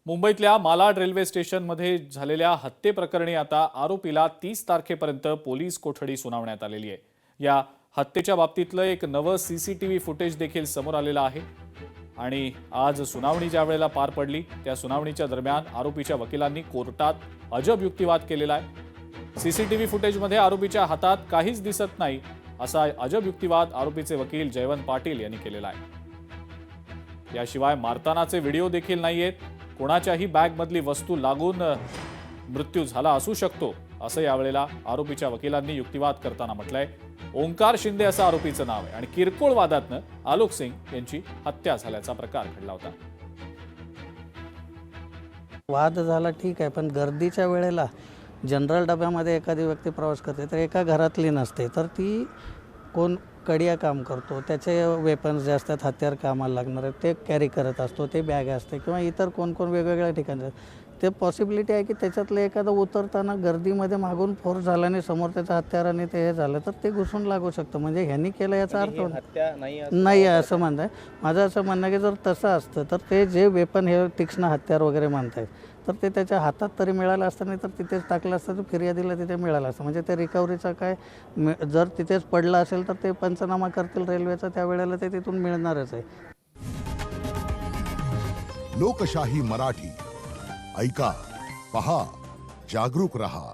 मुंबईतल्या मालाड रेल्वे स्टेशनमध्ये झालेल्या हत्येप्रकरणी आता आरोपीला 30 तारखेपर्यंत पोलीस कोठडी सुनावण्यात आलेली आहे। या हत्येच्या बाबतीतलं एक नवं सीसीटीव्ही फुटेज देखील समोर आलेलं आहे आणि आज सुनावणी ज्या वेळेला पार पडली त्या सुनावणीच्या दरम्यान आरोपीच्या वकिलांनी कोर्टात अजब युक्तिवाद केलेला आहे। सीसीटीव्ही फुटेजमध्ये आरोपीच्या हातात काहीच दिसत नाही असा अजब युक्तिवाद आरोपीचे वकील जयवंत पाटील यांनी केलेला आहे। याशिवाय मारतानाचे व्हिडिओ देखील नाहीयेत। कोणाच्याही बॅगमधली वस्तू लागून मृत्यू झाला असू शकतो असं यावेळेला आरोपीच्या वकिलांनी युक्तिवाद करताना म्हटलंय। ओंकार शिंदे असं आरोपीचं नाव आहे आणि किरकोळ वादातनं आलोक सिंग यांची हत्या झाल्याचा प्रकार घडला होता। वाद झाला ठीक आहे, पण गर्दीच्या वेळेला जनरल डब्यामध्ये एखादी व्यक्ती प्रवास करते तर एका घरातली नसते, तर ती कोण कडिया काम करतो, त्याचे वेपन्स जे असतात हत्यार कामाला लागणार आहेत ते कॅरी करत असतो, ते बॅग असते किंवा इतर कोण कोण वेगवेगळ्या ठिकाणी ते पॉसिबिलिटी आहे की त्याच्यातलं एखादं उतरताना गर्दीमध्ये मागून फोर्स झाल्याने समोर त्याचा हत्याराने ते हे झालं तर ते घुसून लागू शकतं। म्हणजे ह्यांनी केलं याचा अर्थ नाही आहे असं म्हणत आहे। माझं असं म्हणणं आहे की जर तसं असतं तर ते जे वेपन हे तीक्ष्ण हत्यार वगैरे म्हणतात तर ते त्याच्या हातात तरी मिळालं असतं, नाही तर तिथेच टाकलं असतं तर फिर्यादीला तिथे मिळालं असतं। म्हणजे ते रिकव्हरीचं काय जर तिथेच पडलं असेल तर ते पंचनामा करतील रेल्वेचा, त्यावेळेला ते तिथून मिळणारच आहे। लोकशाही मराठी ऐका, पहा, जागरूक रहा।